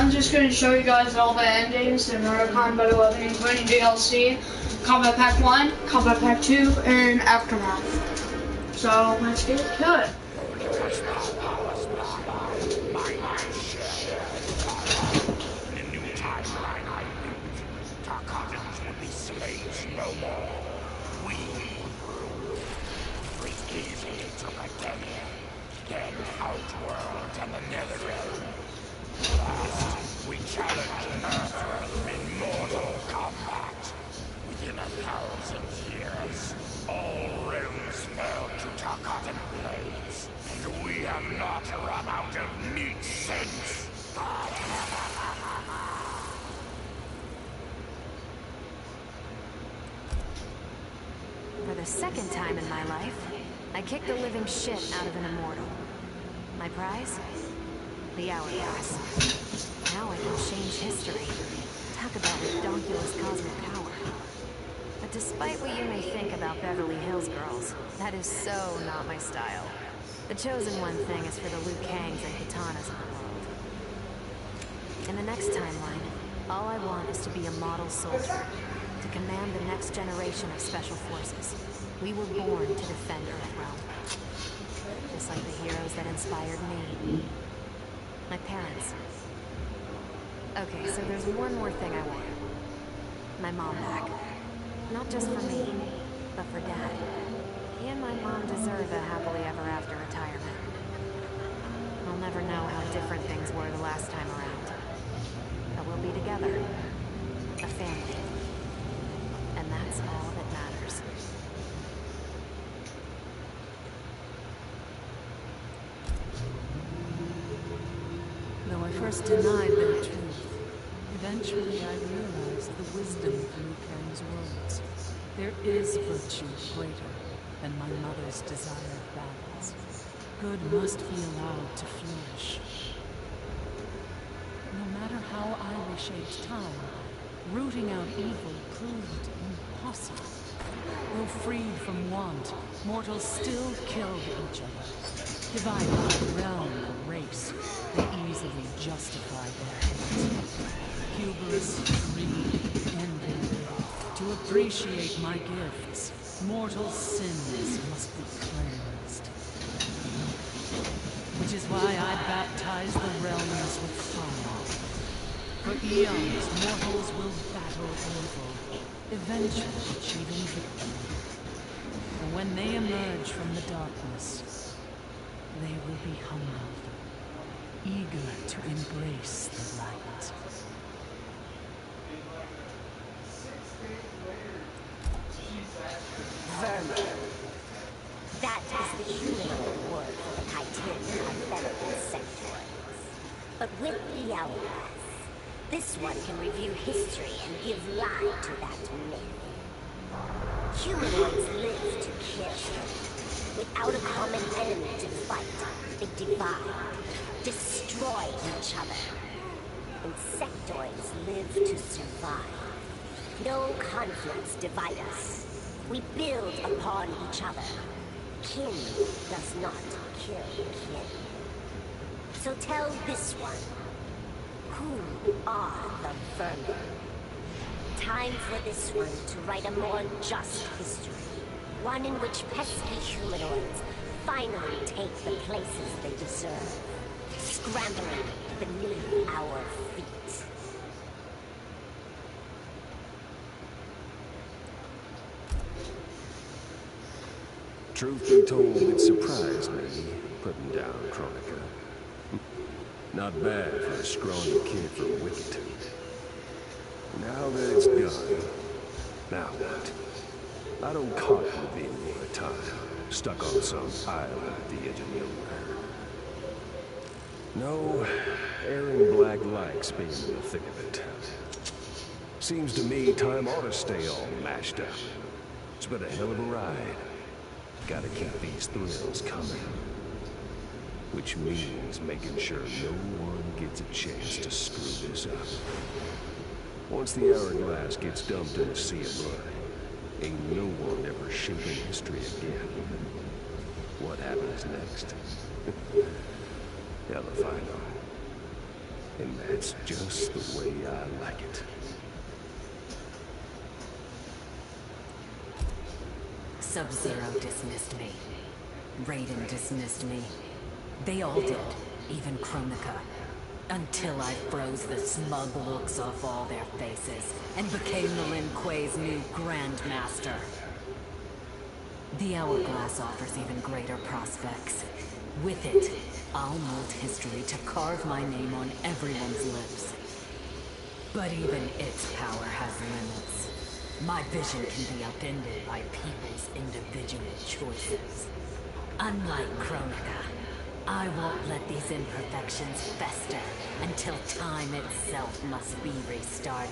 I'm just going to show you guys all the endings in Mortal Kombat 11, including DLC, Combat Pack 1, Combat Pack 2, and Aftermath. So, let's get to it. We challenge Earth in mortal combat. Within 1,000 years, all realms fell to Tarkatan blades, and we have not run out of meat since. For the second time in my life, I kicked the living shit out of an immortal. My prize? The Hourglass. Now I can change history. Talk about redonkulous cosmic power. But despite what you may think about Beverly Hills girls, that is so not my style. The chosen one thing is for the Liu Kangs and Katanas of the world. In the next timeline, all I want is to be a model soldier, to command the next generation of special forces. We were born to defend Earthrealm. Just like the heroes that inspired me. My parents. Okay, so there's one more thing I want. My mom back. Not just for me, but for Dad. He and my mom deserve a happily ever after retirement. I'll never know how different things were the last time around. But we'll be together. A family. And that's all that matters. Though I first denied their truth, eventually I realized the wisdom of Liu Kang's words. There is virtue greater than my mother's desired balance. Good must be allowed to flourish. No matter how I reshaped time, rooting out evil proved impossible. Though freed from want, mortals still killed each other. Divided by realm and race, they easily justify their hate. Hubris, greed, envy. To appreciate my gifts, mortal sins must be cleansed. Which is why I baptize the realms with fire. For eons, mortals will battle evil, eventually achieving victory. And when they emerge from the darkness, they will be humbled, eager to embrace the light. Vermin. That is the humanoid word for the Titanic Hyperion sectoids. But with the Hourglass, this one can review history and give life to that myth. Humanoids live to kill. Without a common enemy to fight, they divide, destroy each other. Insectoids live to survive. No conflicts divide us. We build upon each other. Kin does not kill kin. So tell this one, who are the vermin? Time for this one to write a more just history. One in which pesky humanoids finally take the places they deserve, scrambling beneath our feet. Truth be told, it surprised me, putting down Kronika. Not bad for a scrawny kid from Wicketon. Now that it's done, now what? I don't caught Levine for a time, stuck on some island at the edge of nowhere. No, Aaron Black likes being in the thick of it. Seems to me time ought to stay all mashed up. It's been a hell of a ride. Gotta keep these thrills coming. Which means making sure no one gets a chance to screw this up. Once the Hourglass gets dumped in a sea of blood, ain't no one ever shaping history again. What happens next? Hell if I know. And that's just the way I like it. Sub-Zero dismissed me. Raiden dismissed me. They all did, even Kronika. Until I froze the smug looks off all their faces and became the Lin Kuei's new Grandmaster. The Hourglass offers even greater prospects. With it, I'll mold history to carve my name on everyone's lips. But even its power has limits. My vision can be upended by people's individual choices. Unlike Kronika, I won't let these imperfections fester until time itself must be restarted.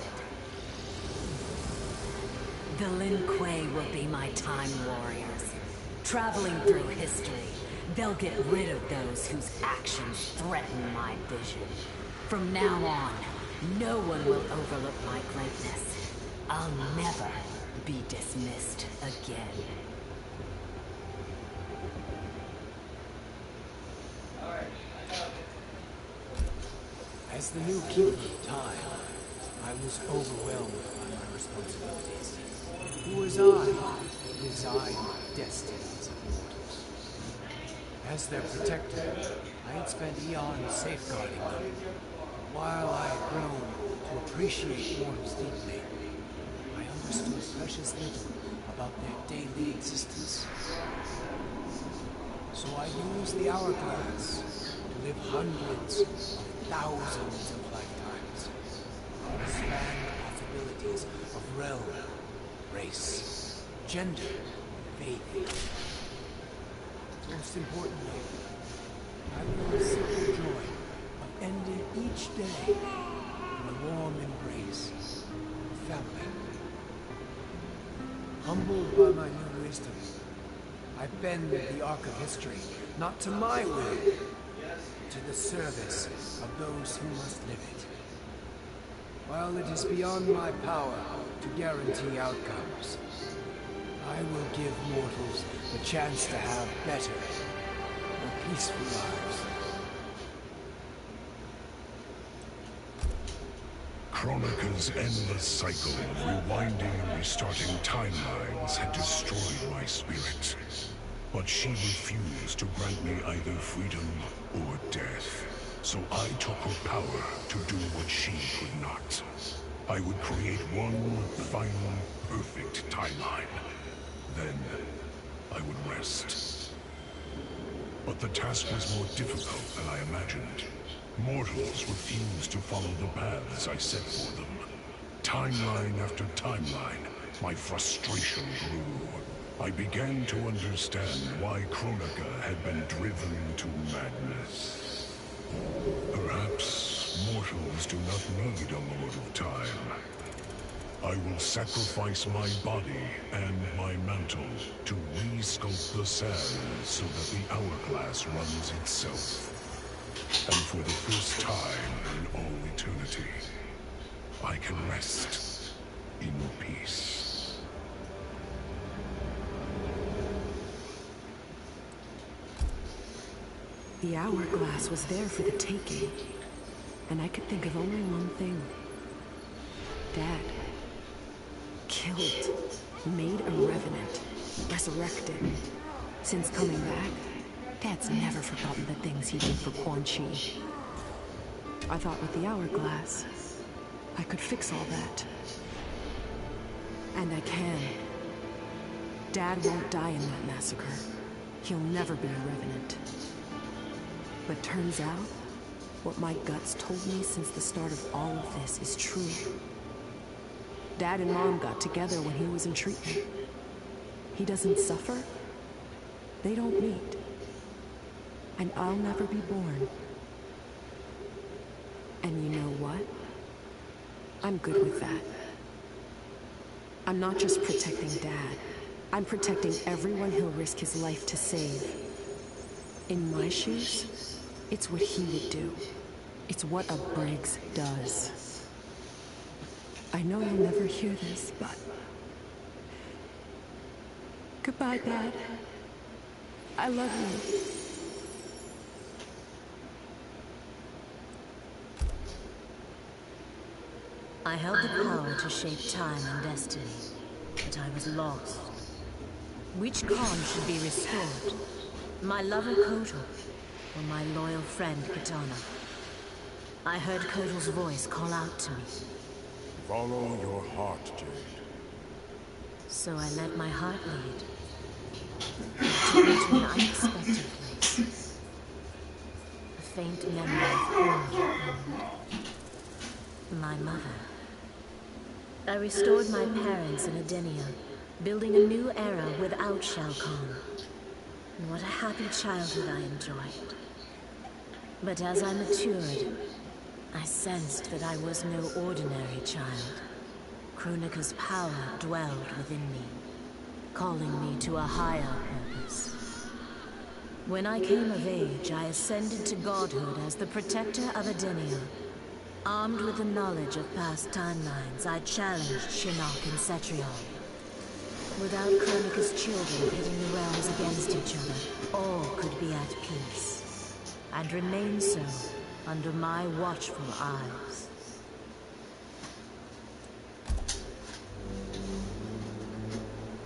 The Lin Kuei will be my time warriors. Traveling through history, they'll get rid of those whose actions threaten my vision. From now on, no one will overlook my greatness. I'll never be dismissed again. As the new Keeper of Time, I was overwhelmed by my responsibilities. Who was I to design the destinies of mortals? As their protector, I had spent eons safeguarding them. While I had grown to appreciate mortals deeply, I understood precious little about their daily existence. So I used the Hourglass to live hundreds of thousands of lifetimes. Expand the possibilities of realm, race, gender, faith. Most importantly, I learned the simple joy of ending each day in a warm embrace of family. Humbled by my new wisdom, I bend the arc of history, not to my will, to the service of those who must live it. While it is beyond my power to guarantee outcomes, I will give mortals the chance to have better, more peaceful lives. Kronika's endless cycle of rewinding and restarting timelines had destroyed my spirit. But she refused to grant me either freedom or death. So I took her power to do what she could not. I would create one final, perfect timeline. Then I would rest. But the task was more difficult than I imagined. Mortals refused to follow the paths I set for them. Timeline after timeline, my frustration grew. I began to understand why Kronika had been driven to madness. Perhaps mortals do not need a Lord of Time. I will sacrifice my body and my mantle to re-sculpt the sands so that the Hourglass runs itself. And for the first time in all eternity, I can rest in peace. The Hourglass was there for the taking, and I could think of only one thing. Dad. Killed. Made a revenant. Resurrected. Since coming back, Dad's never forgotten the things he did for Quan Chi. I thought with the Hourglass, I could fix all that. And I can. Dad won't die in that massacre. He'll never be a revenant. But turns out, what my guts told me since the start of all of this is true. Dad and Mom got together when he was in treatment. He doesn't suffer. They don't meet. And I'll never be born. And you know what? I'm good with that. I'm not just protecting Dad. I'm protecting everyone he'll risk his life to save. In my shoes, it's what he would do. It's what a Briggs does. I know you'll never hear this, but... Goodbye, Dad. I love you. I held the power to shape time and destiny, but I was lost. Which Khan should be restored? My lover Kotal, or my loyal friend Kitana? I heard Kotal's voice call out to me. Follow your heart, Jade. So I let my heart lead. It took me to an unexpected place. A faint memory of home. My mother. I restored my parents in Edenia, building a new era without Shao Kahn. And what a happy childhood I enjoyed. But as I matured, I sensed that I was no ordinary child. Kronika's power dwelled within me, calling me to a higher purpose. When I came of age, I ascended to godhood as the protector of Edenia. Armed with the knowledge of past timelines, I challenged Shinnok and Cetrion. Without Kronika's children pitting the realms against each other, all could be at peace, and remain so under my watchful eyes.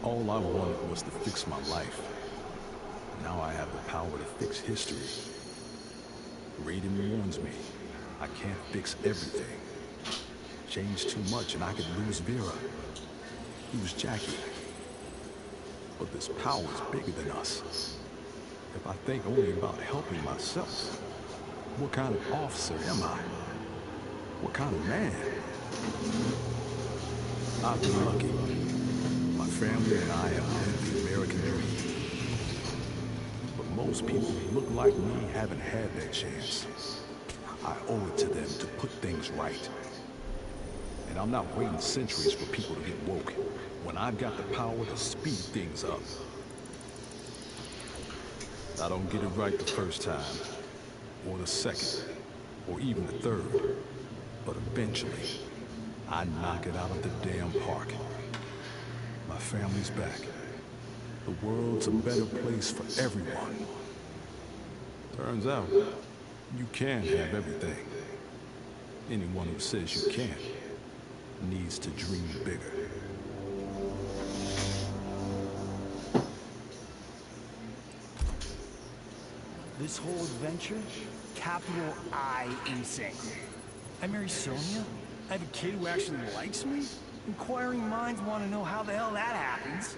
All I wanted was to fix my life. Now I have the power to fix history. Raiden warns me, I can't fix everything. Change too much and I could lose Vera. Lose Jackie. But this power is bigger than us. If I think only about helping myself, what kind of officer am I? What kind of man? I've been lucky. My family and I have lived the American dream. But most people who look like me haven't had that chance. I owe it to them to put things right. And I'm not waiting centuries for people to get woke, when I've got the power to speed things up. I don't get it right the first time, or the second, or even the third. But eventually, I knock it out of the damn park. My family's back. The world's a better place for everyone. Turns out, you can have everything. Anyone who says you can't needs to dream bigger. This whole adventure, capital I insane. I marry Sonya? I have a kid who actually likes me? Inquiring minds want to know how the hell that happens.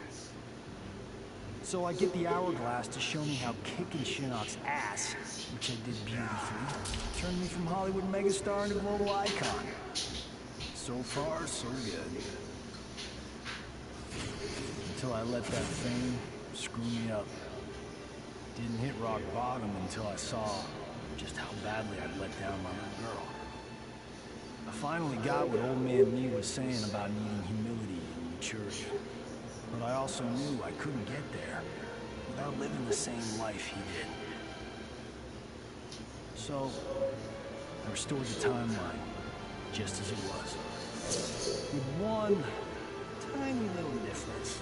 So I get the hourglass to show me how kicking Shinnok's ass, which I did beautifully, turned me from Hollywood megastar into global icon. So far, so good. Until I let that fame screw me up. Didn't hit rock bottom until I saw just how badly I'd let down my little girl. I finally got what old man me was saying about needing humility and maturity. But I also knew I couldn't get there without living the same life he did. So, I restored the timeline, just as it was. With one tiny little difference.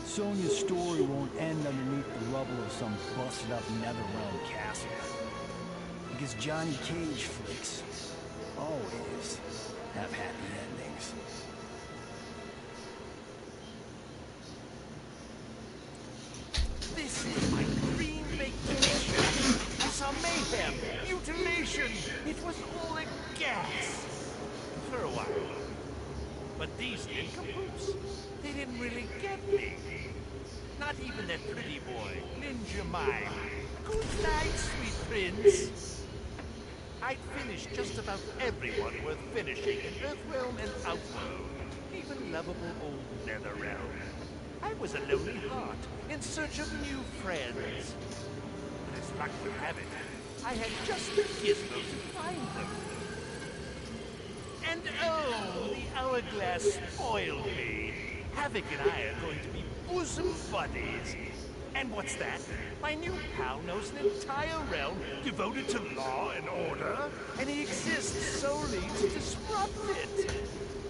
Sonya's story won't end underneath the rubble of some busted-up Netherrealm castle. Because Johnny Cage flicks always have happy endings. This is my dream vacation. I saw mayhem, mutilation. It was all a gas. For a while. But these nincompoops, they didn't really get me. Not even that pretty boy, Ninja Mime. Good night, sweet prince. I'd finished just about everyone worth finishing in Earthrealm and Outworld. Even lovable old Netherrealm. I was a lonely heart, in search of new friends. But as luck would have it, I had just the gizmo to find them. And oh, the hourglass spoiled me. Havoc and I are going to be bosom buddies. And what's that? My new pal knows an entire realm devoted to law and order, and he exists solely to disrupt it.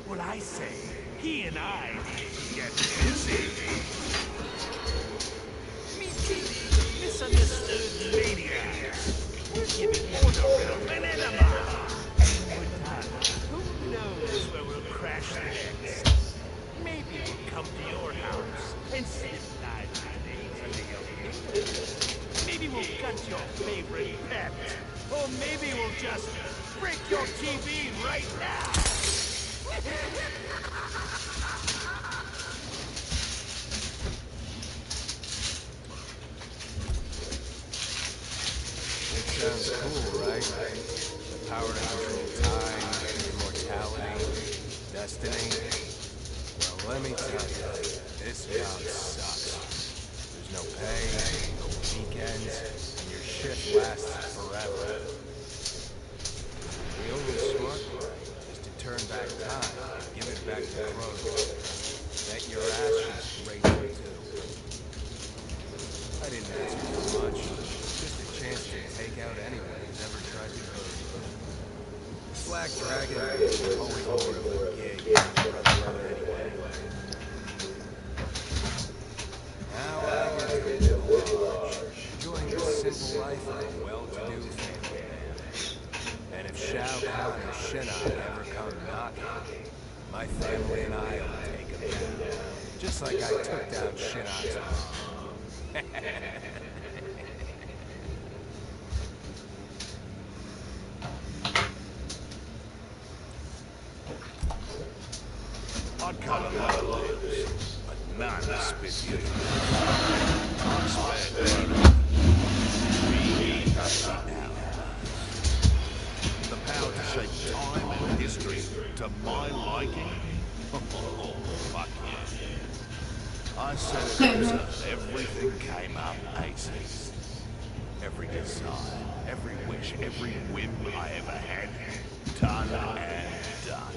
Well, I say, he and I need to get busy. Meet the misunderstood maniacs. We're giving Order Realm an enema. Who knows just break your TV right now! It sounds cool, right? The power to control time, immortality, destiny. Well, let me tell you, this job sucks. There's no pay, no weekends, and your shift lasts forever. The only smart way is to turn back time and give it back to Kronika. Bet your ass she's grateful too. I didn't ask her for much. Just a chance to take out anyone who's ever tried to hurt me. Black Dragon is always more of a gig than a brother anyway. Now I get to live large, enjoying the simple life of a well-to-do family man. And if Shao Kahn or Shinnok ever come knocking, my family and I will take them down. Just like I took down Shinnok's mom. I'd cut a lot of limbs, but none as spiffy as I spared now. The power to shape time and history to my liking? Oh, fuck yeah. I said it was everything came up aces. Every desire, every wish, every whim I ever had, done and done.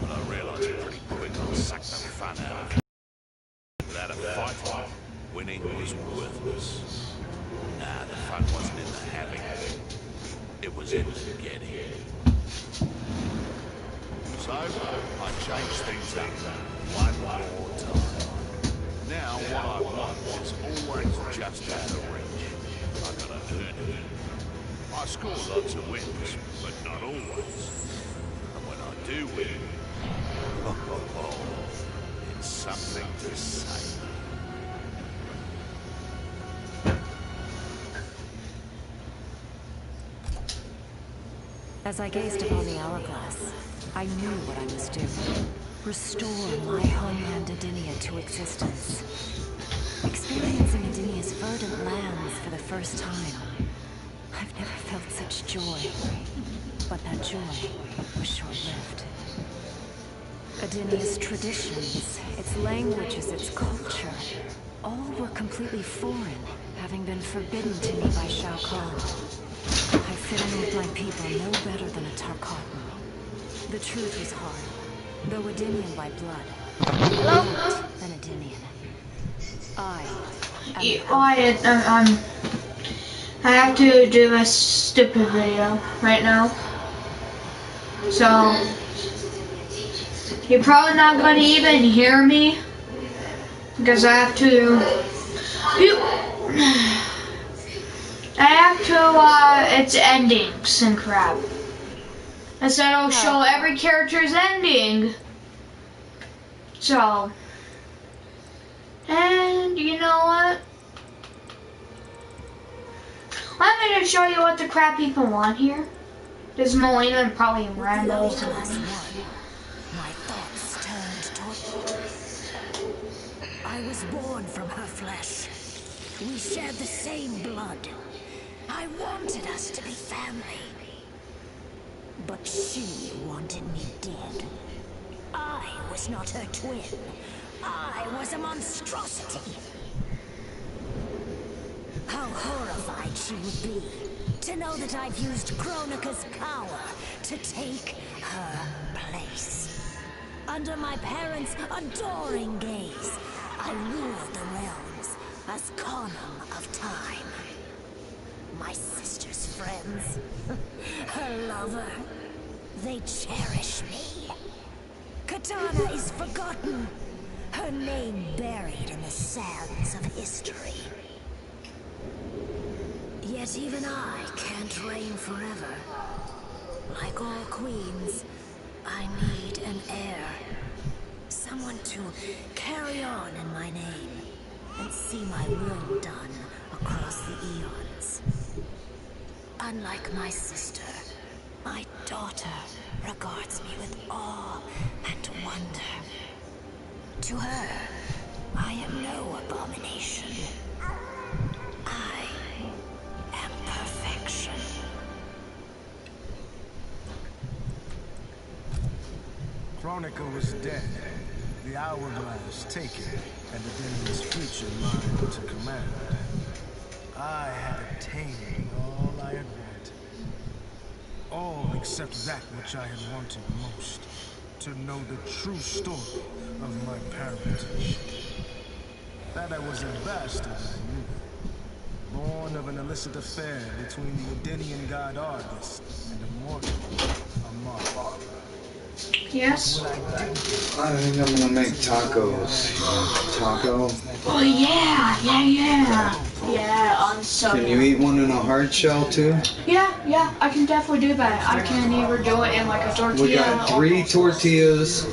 But I realised pretty quick I'd sucked the fun out of it. Without a fight, winning was worthless. Nah, the fun wasn't in the having. It was in the getting. So, I changed things up one more time. Now, what I want is always just out of reach. I gotta earn it. I score lots of wins, but not always. And when I do win, it's something to say. As I gazed upon the hourglass, I knew what I must do. Restore my homeland Edenia to existence. Experiencing Edenia's verdant lands for the first time, I've never felt such joy. But that joy was short-lived. Edenia's traditions, its languages, its culture, all were completely foreign, having been forbidden to me by Shao Kahn. I fit in with my people no better than a Tarkatan. The truth was hard. Though Edenian by blood, not an Edenian. I have to do a stupid video right now. So you're probably not going to even hear me because I have to it's endings and crap. And so it'll show every character's ending. So, and you know what? Let me just show you what the crap people want here. This is Melina and probably Randall. My thoughts turned toward... I was born from her flesh. We shared the same blood. I wanted us to be family. But she wanted me dead. I was not her twin. I was a monstrosity. How horrified she would be to know that I've used Kronika's power to take her place. Under my parents' adoring gaze, I ruled the realms as Khanum of Time. My sister's friends, her lover, they cherish me. Katana is forgotten, her name buried in the sands of history. Yet even I can't reign forever. Like all queens, I need an heir. Someone to carry on in my name and see my will done across the eons. Unlike my sister, my daughter regards me with awe and wonder. To her, I am no abomination. I am perfection. Kronika was dead, the hourglass taken, and the demon's future mine to command. I had attained all I had wanted. All except that which I had wanted most. To know the true story of my parentage. That I was a bastard, I knew. Born of an illicit affair between the Edenian god Argus and the mortal Amar. Yes. I think I'm gonna make tacos. Taco? Oh yeah. So. Can you eat one in a hard shell too? Yeah, I can definitely do that. I can either do it in like a tortilla. We got 3 tortillas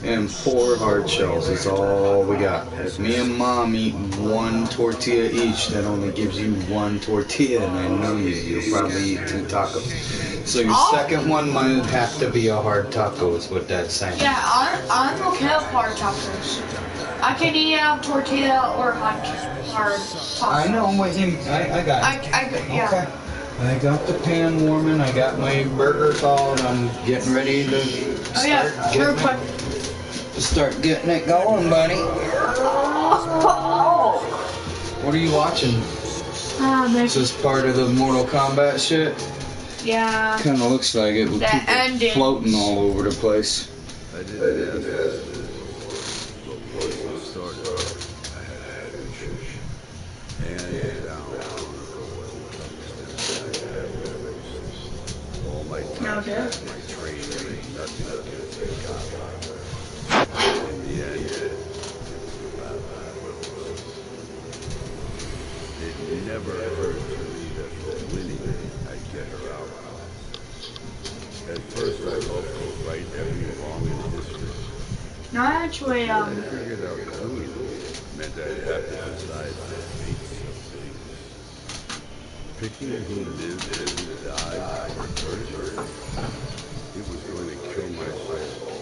and 4 hard shells. That's all we got. If me and Mom eat 1 tortilla each, that only gives you 1 tortilla, and I know you'll probably eat 2 tacos. So your second one might have to be a hard taco, is what that's saying. Yeah, I'm okay with hard tacos. I can eat out tortilla or hard tacos. I know what you. I got it. Yeah. Okay. I got the pan warming. I got my burger thawed. I'm getting ready to start getting it going, buddy. What are you watching? Is this part of the Mortal Kombat shit? Yeah. Kind of looks like it with The people ending. floating all over the place. I didn't ask before you started. I had and down all my time, my training, nothing against the God. In the end, it never occurred to me that for winning, I'd get her out. At first, I hoped to right every wrong in history. No, actually, I figured out doing it meant I'd have to decide the fates of things. Picking who lived and who died first, it was going to kill my soul.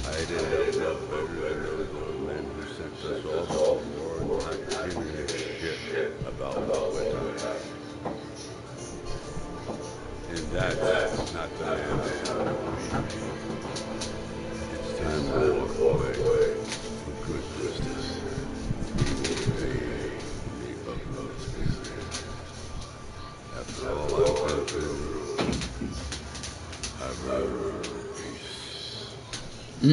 I'd end up no better than those old men who sent us all to war and not giving a shit about what went on. And that's not the man I want to be. It's time to walk away for good business. We will pay the utmost respect. After all I've been through, I've earned peace.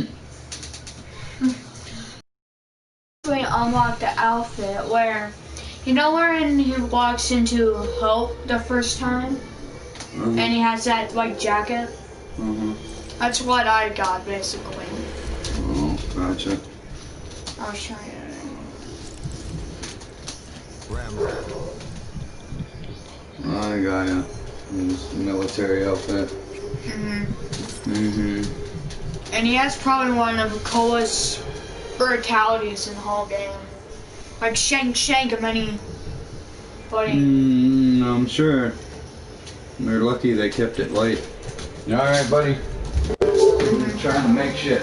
we unlocked the outfit where, you know, when he walks into Hope the first time, and he has that like jacket. That's what I got basically. Oh, gotcha. I'll show you. I got ya. His military outfit. And he has probably one of the coolest brutalities in the whole game. Like shank him any buddy. I'm sure. They're lucky they kept it light. Alright, buddy. Trying to make shit.